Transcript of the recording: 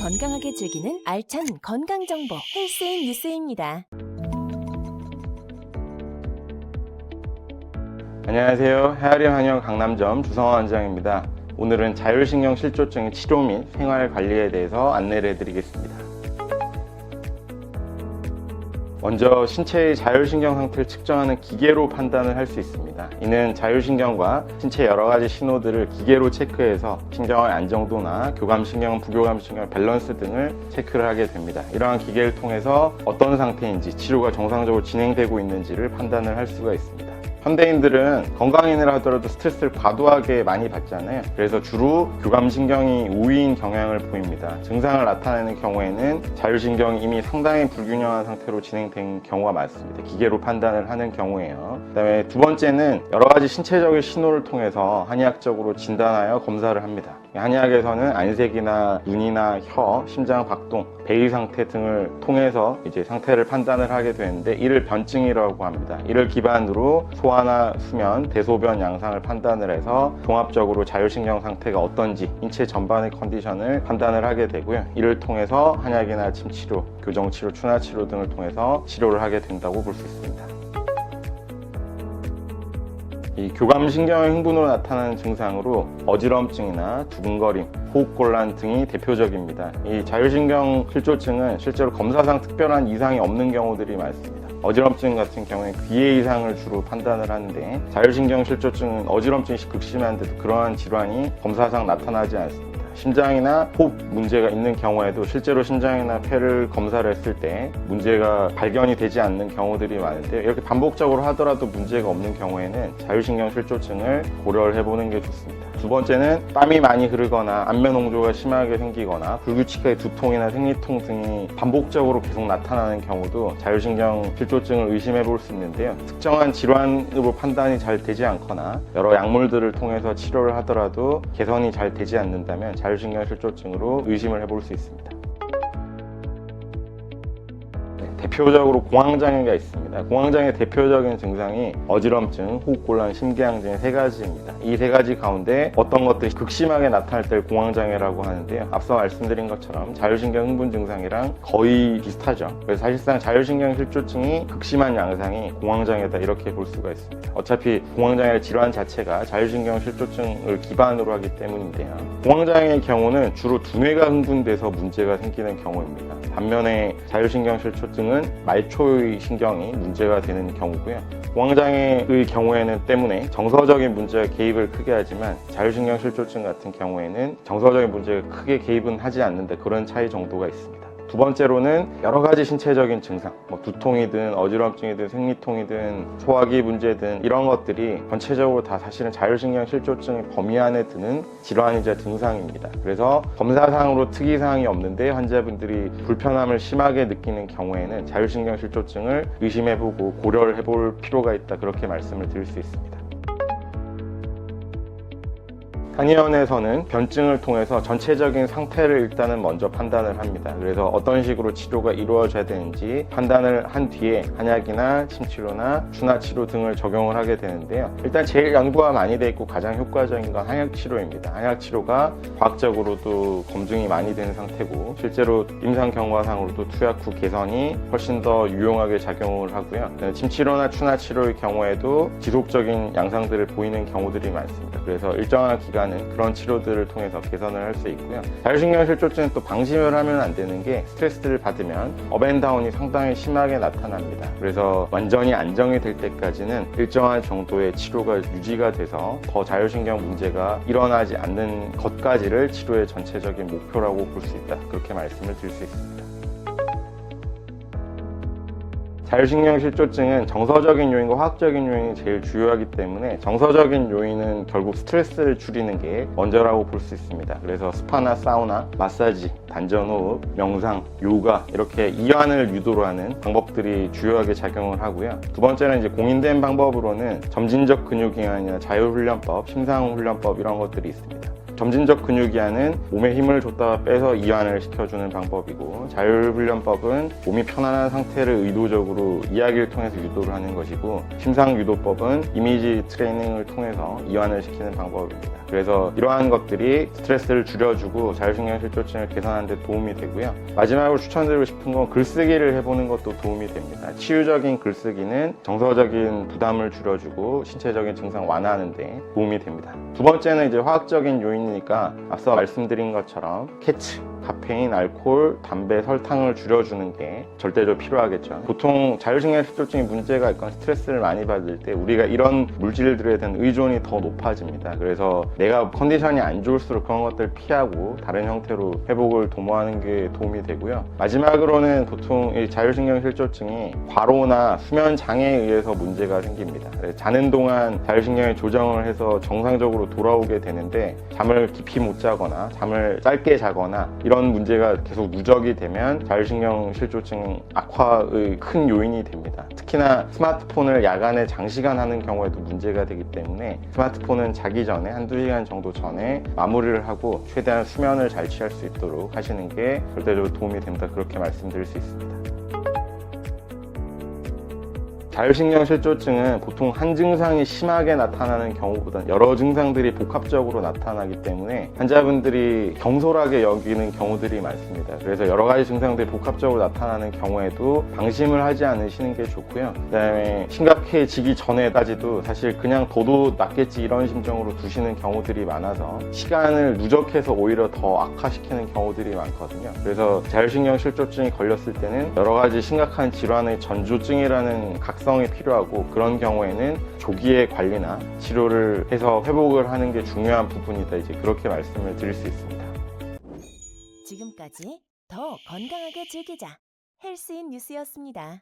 건강하게 즐기는 알찬 건강정보 헬스인 뉴스입니다. 안녕하세요. 헤아림 한의원 강남점 주성원 원장입니다. 오늘은 자율신경 실조증의 치료 및 생활 관리에 대해서 안내를 해드리겠습니다. 먼저 신체의 자율신경 상태를 측정하는 기계로 판단을 할 수 있습니다. 이는 자율신경과 신체의 여러 가지 신호들을 기계로 체크해서 신경의 안정도나 교감신경, 부교감신경, 밸런스 등을 체크를 하게 됩니다. 이러한 기계를 통해서 어떤 상태인지 치료가 정상적으로 진행되고 있는지를 판단을 할 수가 있습니다. 현대인들은 건강인이라 하더라도 스트레스를 과도하게 많이 받잖아요. 그래서 주로 교감신경이 우위인 경향을 보입니다. 증상을 나타내는 경우에는 자율신경이 이미 상당히 불균형한 상태로 진행된 경우가 많습니다. 기계로 판단을 하는 경우에요. 그 다음에 두 번째는 여러 가지 신체적인 신호를 통해서 한의학적으로 진단하여 검사를 합니다. 한의학에서는 안색이나 눈이나 혀, 심장 박동, 배의 상태 등을 통해서 이제 상태를 판단을 하게 되는데 이를 변증이라고 합니다. 이를 기반으로 소화나 수면, 대소변 양상을 판단을 해서 종합적으로 자율신경 상태가 어떤지 인체 전반의 컨디션을 판단을 하게 되고요. 이를 통해서 한약이나 침치료, 교정치료, 추나치료 등을 통해서 치료를 하게 된다고 볼 수 있습니다. 이 교감신경의 흥분으로 나타나는 증상으로 어지럼증이나 두근거림, 호흡곤란 등이 대표적입니다. 이 자율신경 실조증은 실제로 검사상 특별한 이상이 없는 경우들이 많습니다. 어지럼증 같은 경우에 귀의 이상을 주로 판단을 하는데 자율신경 실조증은 어지럼증이 극심한데도 그러한 질환이 검사상 나타나지 않습니다. 심장이나 호흡 문제가 있는 경우에도 실제로 심장이나 폐를 검사를 했을 때 문제가 발견이 되지 않는 경우들이 많은데 이렇게 반복적으로 하더라도 문제가 없는 경우에는 자율신경 실조증을 고려를 해보는 게 좋습니다. 두 번째는 땀이 많이 흐르거나 안면 홍조가 심하게 생기거나 불규칙하게 두통이나 생리통 등이 반복적으로 계속 나타나는 경우도 자율신경 실조증을 의심해 볼 수 있는데요. 특정한 질환으로 판단이 잘 되지 않거나 여러 약물들을 통해서 치료를 하더라도 개선이 잘 되지 않는다면 자율신경 실조증으로 의심을 해볼 수 있습니다. 대표적으로 공황장애가 있습니다. 공황장애 대표적인 증상이 어지럼증, 호흡곤란, 심계양증 세 가지입니다. 이 세 가지 가운데 어떤 것들이 극심하게 나타날 때를 공황장애라고 하는데요. 앞서 말씀드린 것처럼 자율신경 흥분 증상이랑 거의 비슷하죠. 그래서 사실상 자율신경 실조증이 극심한 양상이 공황장애다 이렇게 볼 수가 있습니다. 어차피 공황장애 질환 자체가 자율신경 실조증을 기반으로 하기 때문인데요. 공황장애의 경우는 주로 두뇌가 흥분돼서 문제가 생기는 경우입니다. 반면에 자율신경 실조증은 말초의 신경이 문제가 되는 경우고요. 공황장애의 경우에는 때문에 정서적인 문제가 개입을 크게 하지만 자율신경 실조증 같은 경우에는 정서적인 문제가 크게 개입은 하지 않는데 그런 차이 정도가 있습니다. 두 번째로는 여러 가지 신체적인 증상, 두통이든 어지럼증이든 생리통이든 소화기 문제든 이런 것들이 전체적으로 다 사실은 자율신경 실조증의 범위 안에 드는 질환이자 증상입니다. 그래서 검사상으로 특이사항이 없는데 환자분들이 불편함을 심하게 느끼는 경우에는 자율신경 실조증을 의심해보고 고려를 해볼 필요가 있다 그렇게 말씀을 드릴 수 있습니다. 한의원에서는 변증을 통해서 전체적인 상태를 일단은 먼저 판단을 합니다. 그래서 어떤 식으로 치료가 이루어져야 되는지 판단을 한 뒤에 한약이나 침치료나 추나치료 등을 적용을 하게 되는데요. 일단 제일 연구가 많이 돼 있고 가장 효과적인 건 한약치료입니다. 한약치료가 과학적으로도 검증이 많이 되는 상태고 실제로 임상 경과상으로도 투약 후 개선이 훨씬 더 유용하게 작용을 하고요. 침치료나 추나치료의 경우에도 지속적인 양상들을 보이는 경우들이 많습니다. 그래서 일정한 기간 그런 치료들을 통해서 개선을 할 수 있고요. 자율신경 실조증은 또 방심을 하면 안 되는 게 스트레스를 받으면 업앤다운이 상당히 심하게 나타납니다. 그래서 완전히 안정이 될 때까지는 일정한 정도의 치료가 유지가 돼서 더 자율신경 문제가 일어나지 않는 것까지를 치료의 전체적인 목표라고 볼 수 있다. 그렇게 말씀을 드릴 수 있습니다. 자율신경 실조증은 정서적인 요인과 화학적인 요인이 제일 주요하기 때문에 정서적인 요인은 결국 스트레스를 줄이는 게 먼저라고 볼 수 있습니다. 그래서 스파나 사우나, 마사지, 단전호흡, 명상, 요가 이렇게 이완을 유도로 하는 방법들이 주요하게 작용을 하고요. 두 번째는 이제 공인된 방법으로는 점진적 근육이완이나 자율훈련법, 심상훈련법 이런 것들이 있습니다. 점진적 근육이완은 몸에 힘을 줬다가 빼서 이완을 시켜주는 방법이고 자율훈련법은 몸이 편안한 상태를 의도적으로 이야기를 통해서 유도를 하는 것이고 심상유도법은 이미지 트레이닝을 통해서 이완을 시키는 방법입니다. 그래서 이러한 것들이 스트레스를 줄여주고 자율신경 실조증을 개선하는 데 도움이 되고요. 마지막으로 추천드리고 싶은 건 글쓰기를 해보는 것도 도움이 됩니다. 치유적인 글쓰기는 정서적인 부담을 줄여주고 신체적인 증상 완화하는 데 도움이 됩니다. 두 번째는 이제 화학적인 요인이니까 앞서 말씀드린 것처럼 캐치, 카페인, 알코올, 담배, 설탕을 줄여주는 게 절대적으로 필요하겠죠. 보통 자율신경 실조증이 문제가 있거나 스트레스를 많이 받을 때 우리가 이런 물질들에 대한 의존이 더 높아집니다. 그래서 내가 컨디션이 안 좋을수록 그런 것들을 피하고 다른 형태로 회복을 도모하는 게 도움이 되고요. 마지막으로는 보통 이 자율신경 실조증이 과로나 수면 장애에 의해서 문제가 생깁니다. 그래서 자는 동안 자율신경이 조정을 해서 정상적으로 돌아오게 되는데 잠을 깊이 못 자거나 잠을 짧게 자거나 이런 문제가 계속 누적이 되면 자율신경 실조증 악화의 큰 요인이 됩니다. 특히나 스마트폰을 야간에 장시간 하는 경우에도 문제가 되기 때문에 스마트폰은 자기 전에 한두 시간 정도 전에 마무리를 하고 최대한 수면을 잘 취할 수 있도록 하시는 게 절대적으로 도움이 됩니다. 그렇게 말씀드릴 수 있습니다. 자율신경 실조증은 보통 한 증상이 심하게 나타나는 경우보다는 여러 증상들이 복합적으로 나타나기 때문에 환자분들이 경솔하게 여기는 경우들이 많습니다. 그래서 여러 가지 증상들이 복합적으로 나타나는 경우에도 방심을 하지 않으시는 게 좋고요. 그다음에 심각해지기 전에까지도 사실 그냥 둬도 낫겠지 이런 심정으로 두시는 경우들이 많아서 시간을 누적해서 오히려 더 악화시키는 경우들이 많거든요. 그래서 자율신경 실조증이 걸렸을 때는 여러 가지 심각한 질환의 전조증이라는 각성이 필요하고 그런 경우에는 조기의 관리나 치료를 해서 회복을 하는 게 중요한 부분이다. 이제 그렇게 말씀을 드릴 수 있습니다. 지금까지 더 건강하게 즐기자 헬스인 뉴스였습니다.